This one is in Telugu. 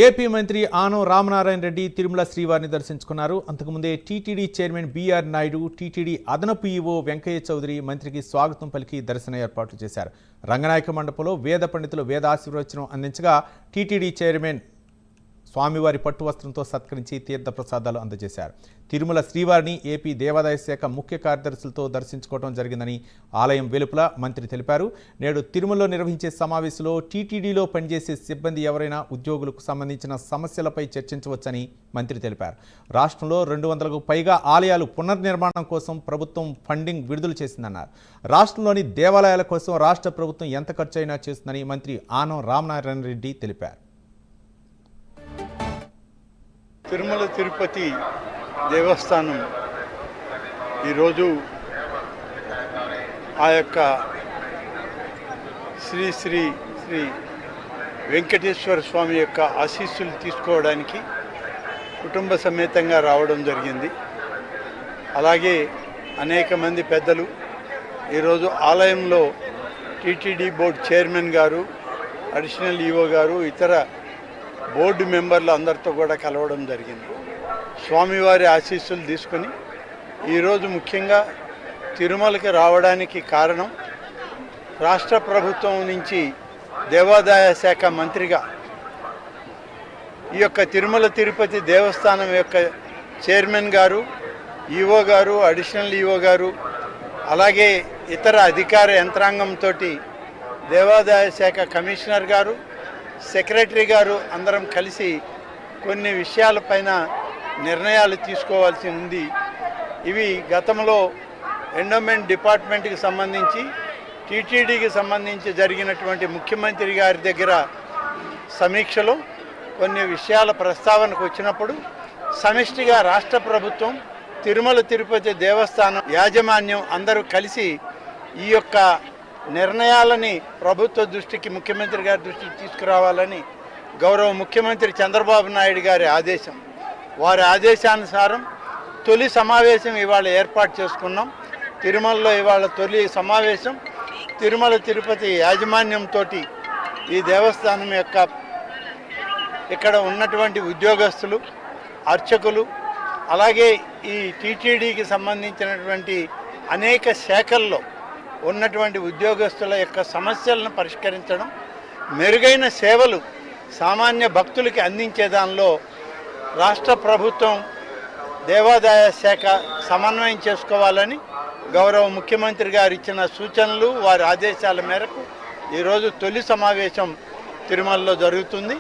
ఏపీ మంత్రి ఆనం రామనారాయణ రెడ్డి తిరుమల శ్రీవారిని దర్శించుకున్నారు. అంతకుముందే TTD chairman BR Naidu, TTD అదనపు ఈవో వెంకయ్య చౌదరి మంత్రికి స్వాగతం పలికి దర్శన ఏర్పాట్లు చేశారు. రంగనాయక మండపంలో వేద పండితులు వేద ఆశీర్వచనం అందించగా టీటీడీ చైర్మన్ స్వామివారి పట్టు వస్త్రంతో సత్కరించి తీర్థ ప్రసాదాలు అందజేశారు. తిరుమల శ్రీవారిని ఏపీ దేవాదాయ శాఖ ముఖ్య కార్యదర్శులతో దర్శించుకోవడం జరిగిందని ఆలయం వెలుపల మంత్రి తెలిపారు. నేడు తిరుమలలో నిర్వహించే సమావేశంలో టీటీడీలో పనిచేసే సిబ్బంది ఎవరైనా ఉద్యోగులకు సంబంధించిన సమస్యలపై చర్చించవచ్చని మంత్రి తెలిపారు. రాష్ట్రంలో 200కు పైగా ఆలయాలు పునర్నిర్మాణం కోసం ప్రభుత్వం ఫండింగ్ విడుదల చేసిందన్నారు. రాష్ట్రంలోని దేవాలయాల కోసం రాష్ట్ర ప్రభుత్వం ఎంత ఖర్చు అయినా చేస్తుందని మంత్రి ఆనం రామనారాయణ రెడ్డి తెలిపారు. తిరుమల తిరుపతి దేవస్థానం ఈరోజు ఆ యొక్క శ్రీ శ్రీ శ్రీ వెంకటేశ్వర స్వామి యొక్క ఆశీస్సులు తీసుకోవడానికి కుటుంబ సమేతంగా రావడం జరిగింది. అలాగే అనేక మంది పెద్దలు ఈరోజు ఆలయంలో టీటీడీ బోర్డు చైర్మన్ గారు, అడిషనల్ ఈవో గారు, ఇతర బోర్డు మెంబర్లు అందరితో కూడా కలవడం జరిగింది. స్వామివారి ఆశీస్సులు తీసుకొని ఈరోజు ముఖ్యంగా తిరుమలకి రావడానికి కారణం రాష్ట్ర ప్రభుత్వం నుంచి దేవాదాయ శాఖ మంత్రిగా ఈ యొక్క తిరుమల తిరుపతి దేవస్థానం యొక్క చైర్మన్ గారు, ఈవో గారు, అడిషనల్ ఈవో గారు, అలాగే ఇతర అధికార యంత్రాంగంతో దేవాదాయ శాఖ కమిషనర్ గారు, సెక్రటరీ గారు అందరం కలిసి కొన్ని విషయాలపైన నిర్ణయాలు తీసుకోవాల్సి ఉంది. ఇవి గతంలో ఎండోమెంట్ డిపార్ట్మెంట్కి సంబంధించి టీటీడీకి సంబంధించి జరిగినటువంటి ముఖ్యమంత్రి గారి దగ్గర సమీక్షలో కొన్ని విషయాల ప్రస్తావనకు వచ్చినప్పుడు సమిష్టిగా రాష్ట్ర ప్రభుత్వం, తిరుమల తిరుపతి దేవస్థానం యాజమాన్యం అందరూ కలిసి ఈ యొక్క నిర్ణయాలని ప్రభుత్వ దృష్టికి, ముఖ్యమంత్రి గారి దృష్టికి తీసుకురావాలని గౌరవ ముఖ్యమంత్రి చంద్రబాబు నాయుడు గారి ఆదేశం. వారి ఆదేశానుసారం తొలి సమావేశం ఇవాళ ఏర్పాటు చేసుకున్నాం. తిరుమలలో ఇవాళ తొలి సమావేశం తిరుమల తిరుపతి యాజమాన్యంతో ఈ దేవస్థానం యొక్క ఇక్కడ ఉన్నటువంటి ఉద్యోగస్తులు, అర్చకులు, అలాగే ఈ టీటీడీకి సంబంధించినటువంటి అనేక శాఖల్లో ఉన్నటువంటి ఉద్యోగస్తుల యొక్క సమస్యలను పరిష్కరించడం, మెరుగైన సేవలు సామాన్య భక్తులకి అందించే దానిలో రాష్ట్ర ప్రభుత్వం, దేవాదాయ శాఖ సమన్వయం చేసుకోవాలని గౌరవ ముఖ్యమంత్రి గారు ఇచ్చిన సూచనలు, వారి ఆదేశాల మేరకు ఈరోజు తొలి సమావేశం తిరుమలలో జరుగుతుంది.